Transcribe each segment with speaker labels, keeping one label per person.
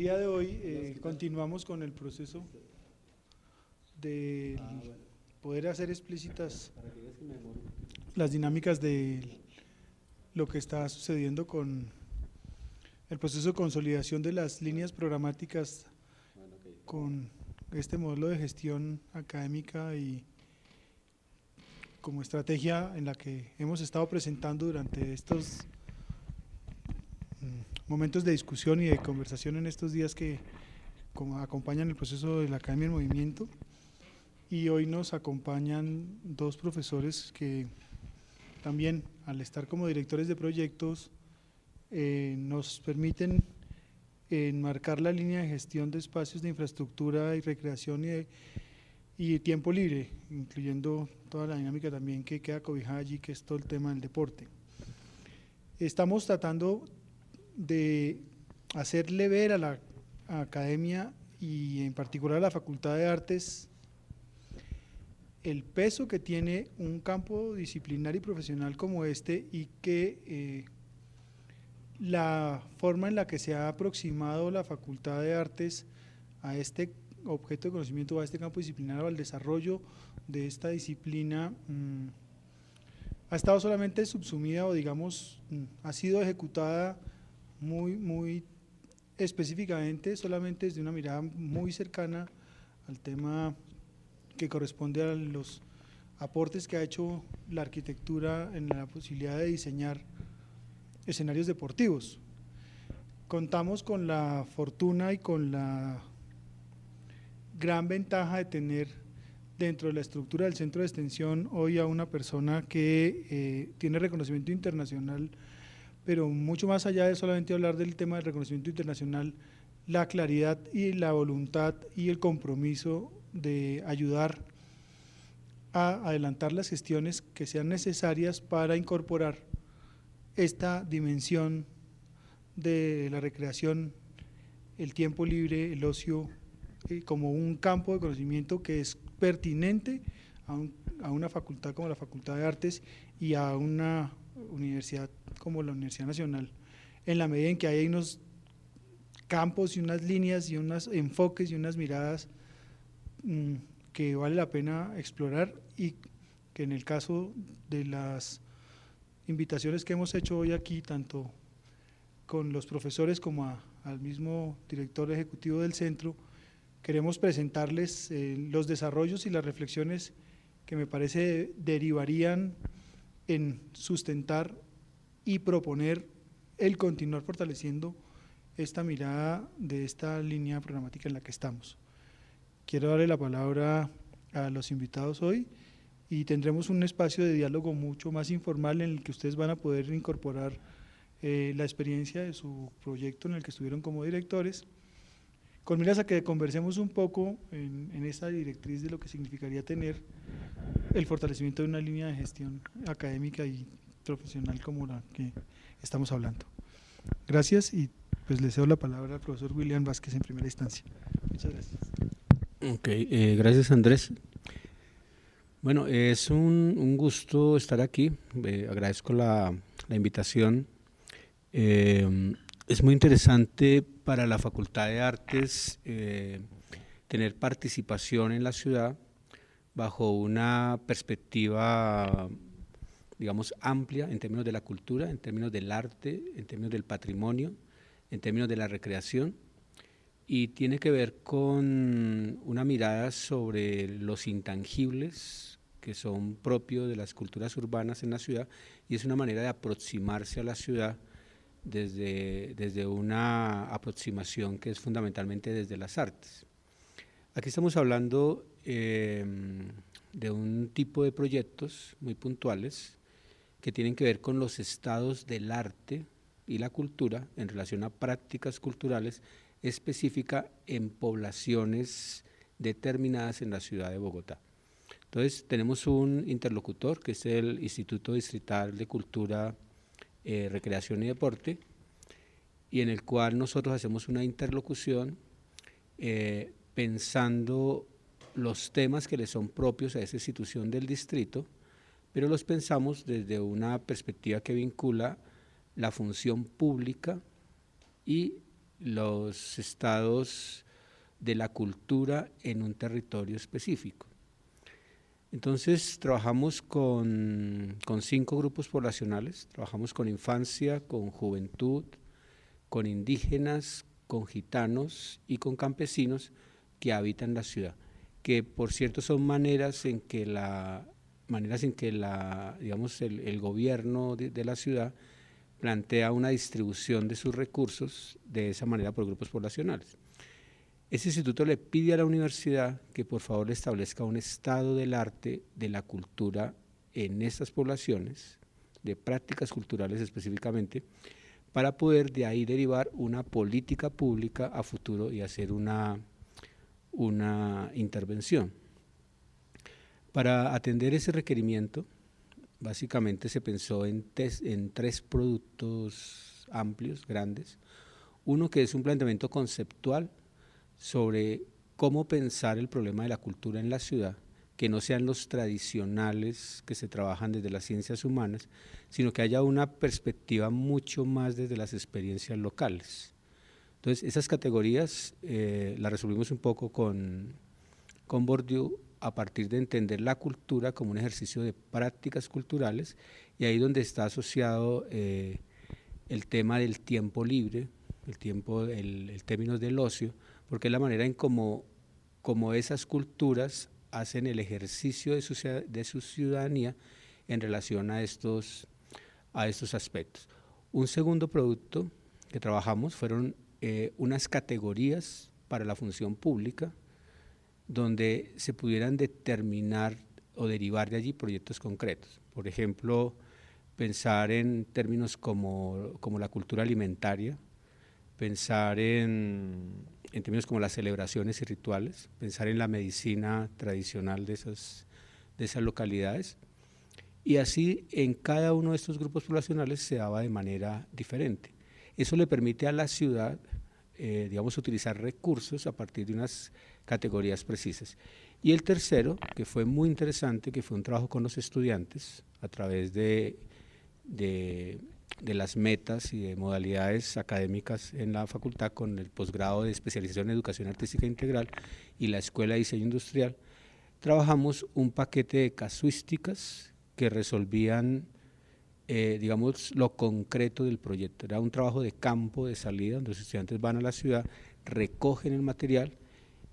Speaker 1: día de hoy continuamos con el proceso de poder hacer explícitas las dinámicas de lo que está sucediendo con el proceso de consolidación de las líneas programáticas con este modelo de gestión académica y como estrategia en la que hemos estado presentando durante estos momentos de discusión y de conversación en estos días que acompañan el proceso de la Academia en Movimiento. Y hoy nos acompañan dos profesores que también, al estar como directores de proyectos, nos permiten enmarcar la línea de gestión de espacios de infraestructura y recreación y tiempo libre, incluyendo toda la dinámica también que queda cobijada allí, que es todo el tema del deporte. Estamos tratando de hacerle ver a la academia y en particular a la Facultad de Artes el peso que tiene un campo disciplinar y profesional como este y que la forma en la que se ha aproximado la Facultad de Artes a este objeto de conocimiento, a este campo disciplinar, al desarrollo de esta disciplina, ha estado solamente subsumida o digamos ha sido ejecutada muy específicamente, solamente desde una mirada muy cercana al tema que corresponde a los aportes que ha hecho la arquitectura en la posibilidad de diseñar escenarios deportivos. Contamos con la fortuna y con la gran ventaja de tener dentro de la estructura del centro de extensión hoy a una persona que tiene reconocimiento internacional, pero mucho más allá de solamente hablar del tema del reconocimiento internacional, la claridad y la voluntad y el compromiso de ayudar a adelantar las gestiones que sean necesarias para incorporar esta dimensión de la recreación, el tiempo libre, el ocio, como un campo de conocimiento que es pertinente a una facultad como la Facultad de Artes y a una universidad como la Universidad Nacional, en la medida en que hay unos campos y unas líneas y unos enfoques y unas miradas que vale la pena explorar y que en el caso de las invitaciones que hemos hecho hoy aquí, tanto con los profesores como al mismo director ejecutivo del centro, queremos presentarles los desarrollos y las reflexiones que me parece derivarían en sustentar y proponer el continuar fortaleciendo esta mirada de esta línea programática en la que estamos. Quiero darle la palabra a los invitados hoy y tendremos un espacio de diálogo mucho más informal en el que ustedes van a poder incorporar la experiencia de su proyecto en el que estuvieron como directores, con miras a que conversemos un poco en esta directriz de lo que significaría tener el fortalecimiento de una línea de gestión académica y profesional como la que estamos hablando. Gracias y pues le cedo la palabra al profesor William Vázquez en primera instancia. Muchas gracias.
Speaker 2: Ok, gracias Andrés. Bueno, es un gusto estar aquí, agradezco la invitación. Es muy interesante para la Facultad de Artes tener participación en la ciudad bajo una perspectiva, digamos, amplia en términos de la cultura, en términos del arte, en términos del patrimonio, en términos de la recreación, y tiene que ver con una mirada sobre los intangibles que son propios de las culturas urbanas en la ciudad, y es una manera de aproximarse a la ciudad desde una aproximación que es fundamentalmente desde las artes. Aquí estamos hablando de un tipo de proyectos muy puntuales que tienen que ver con los estados del arte y la cultura en relación a prácticas culturales específicas en poblaciones determinadas en la ciudad de Bogotá. Entonces tenemos un interlocutor que es el Instituto Distrital de Cultura, Recreación y Deporte, y en el cual nosotros hacemos una interlocución pensando los temas que le son propios a esa institución del distrito, pero los pensamos desde una perspectiva que vincula la función pública y los estados de la cultura en un territorio específico. Entonces trabajamos con 5 grupos poblacionales, trabajamos con infancia, con juventud, con indígenas, con gitanos y con campesinos que habitan la ciudad, que por cierto son maneras en que digamos, el gobierno de la ciudad plantea una distribución de sus recursos de esa manera por grupos poblacionales. Ese instituto le pide a la universidad que por favor le establezca un estado del arte, de la cultura en estas poblaciones, de prácticas culturales específicamente, para poder de ahí derivar una política pública a futuro y hacer una intervención. Para atender ese requerimiento, básicamente se pensó en 3 productos amplios, grandes. Uno que es un planteamiento conceptual sobre cómo pensar el problema de la cultura en la ciudad, que no sean los tradicionales que se trabajan desde las ciencias humanas, sino que haya una perspectiva mucho más desde las experiencias locales. Entonces, esas categorías las resolvimos un poco con Bourdieu a partir de entender la cultura como un ejercicio de prácticas culturales, y ahí donde está asociado el tema del tiempo libre, el término del ocio, porque es la manera en cómo esas culturas hacen el ejercicio de su ciudadanía en relación a estos aspectos. Un segundo producto que trabajamos fueron unas categorías para la función pública, donde se pudieran determinar o derivar de allí proyectos concretos. Por ejemplo, pensar en términos como la cultura alimentaria, pensar en términos como las celebraciones y rituales, pensar en la medicina tradicional de esas localidades, y así en cada uno de estos grupos poblacionales se daba de manera diferente. Eso le permite a la ciudad, digamos, utilizar recursos a partir de unas categorías precisas. Y el tercero, que fue muy interesante, que fue un trabajo con los estudiantes a través de las metas y de modalidades académicas en la facultad, con el posgrado de especialización en educación artística integral y la escuela de diseño industrial. Trabajamos un paquete de casuísticas que resolvían digamos, lo concreto del proyecto. Era un trabajo de campo, de salida, donde los estudiantes van a la ciudad, recogen el material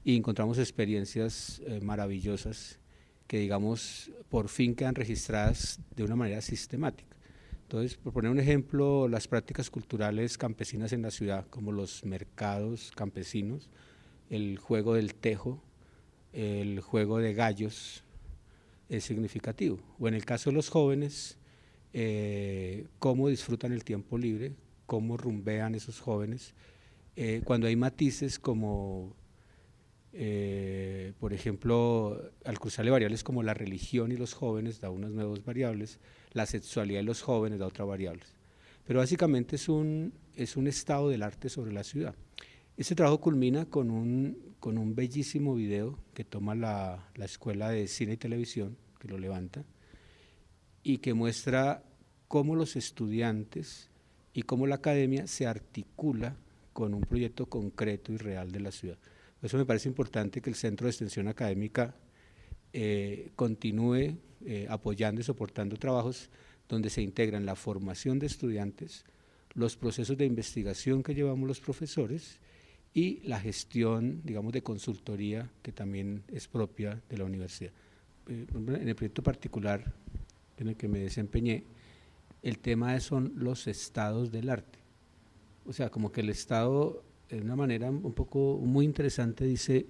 Speaker 2: y encontramos experiencias maravillosas que, digamos, por fin quedan registradas de una manera sistemática. Entonces, por poner un ejemplo, las prácticas culturales campesinas en la ciudad, como los mercados campesinos, el juego del tejo, el juego de gallos, es significativo. O en el caso de los jóvenes, cómo disfrutan el tiempo libre, cómo rumbean esos jóvenes, cuando hay matices como, por ejemplo, al cruzarle variables como la religión y los jóvenes da unas nuevas variables, la sexualidad de los jóvenes da otras variables. Pero básicamente es un estado del arte sobre la ciudad. Este trabajo culmina con un bellísimo video que toma la Escuela de Cine y Televisión, que lo levanta, y que muestra cómo los estudiantes y cómo la academia se articula con un proyecto concreto y real de la ciudad. Por eso me parece importante que el Centro de Extensión Académica continúe apoyando y soportando trabajos donde se integran la formación de estudiantes, los procesos de investigación que llevamos los profesores y la gestión, digamos, de consultoría que también es propia de la universidad. En el proyecto particular en el que me desempeñé, el tema son los estados del arte. O sea, como que el Estado, de una manera un poco muy interesante, dice,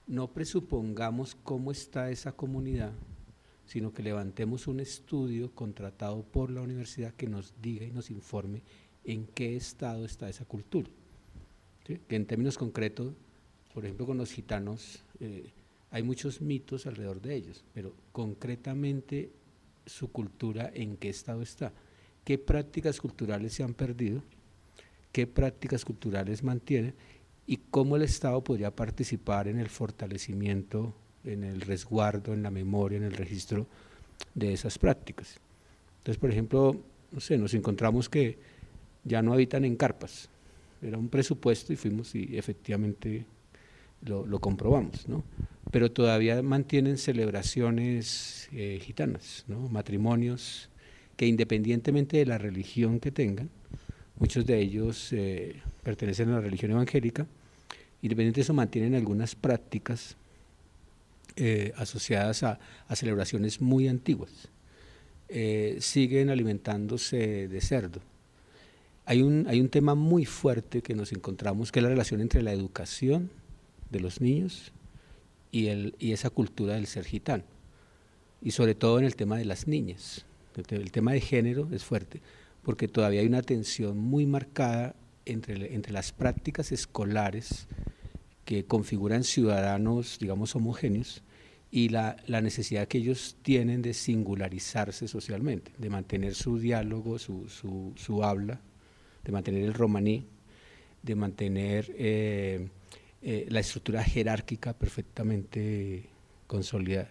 Speaker 2: no presupongamos cómo está esa comunidad, sino que levantemos un estudio contratado por la universidad que nos diga y nos informe en qué estado está esa cultura. ¿Sí? Que en términos concretos, por ejemplo, con los gitanos, hay muchos mitos alrededor de ellos, pero concretamente su cultura, ¿en qué estado está? ¿Qué prácticas culturales se han perdido? ¿Qué prácticas culturales mantienen? Y cómo el Estado podría participar en el fortalecimiento, en el resguardo, en la memoria, en el registro de esas prácticas. Entonces, por ejemplo, no sé, nos encontramos que ya no habitan en carpas, era un presupuesto y fuimos y efectivamente lo comprobamos, ¿no? Pero todavía mantienen celebraciones gitanas, ¿no? Matrimonios que independientemente de la religión que tengan, muchos de ellos pertenecen a la religión evangélica, independientemente de eso mantienen algunas prácticas asociadas a celebraciones muy antiguas. Siguen alimentándose de cerdo. Hay un tema muy fuerte que nos encontramos, que es la relación entre la educación de los niños y esa cultura del ser gitano, y sobre todo en el tema de las niñas. El tema de género es fuerte, porque todavía hay una tensión muy marcada entre las prácticas escolares que configuran ciudadanos, digamos, homogéneos, y la necesidad que ellos tienen de singularizarse socialmente, de mantener su diálogo, su habla, de mantener el romaní, de mantener la estructura jerárquica perfectamente consolidada.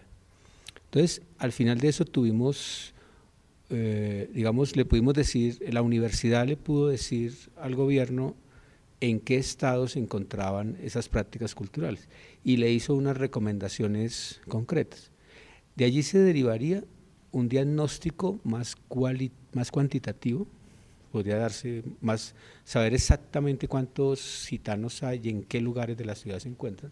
Speaker 2: Entonces, al final de eso tuvimos, digamos, le pudimos decir, la universidad le pudo decir al gobierno en qué estado se encontraban esas prácticas culturales y le hizo unas recomendaciones concretas. De allí se derivaría un diagnóstico más cuantitativo, podría darse más, saber exactamente cuántos gitanos hay y en qué lugares de la ciudad se encuentran,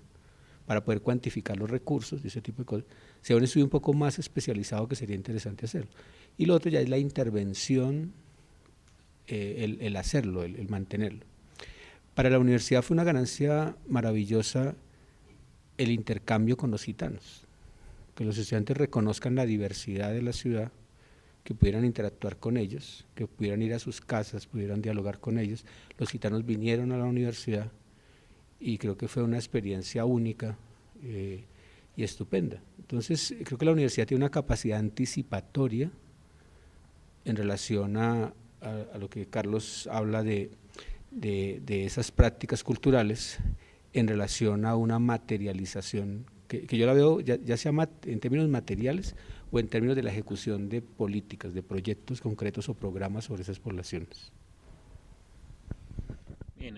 Speaker 2: para poder cuantificar los recursos y ese tipo de cosas. Sería un estudio un poco más especializado que sería interesante hacerlo. Y lo otro ya es la intervención, el hacerlo, el mantenerlo. Para la universidad fue una ganancia maravillosa el intercambio con los gitanos, que los estudiantes reconozcan la diversidad de la ciudad, que pudieran interactuar con ellos, que pudieran ir a sus casas, pudieran dialogar con ellos. Los gitanos vinieron a la universidad y creo que fue una experiencia única y estupenda. Entonces, creo que la universidad tiene una capacidad anticipatoria en relación a lo que Carlos habla de esas prácticas culturales en relación a una materialización que yo la veo ya sea en términos materiales o en términos de la ejecución de políticas, de proyectos concretos o programas sobre esas poblaciones.
Speaker 3: Bien,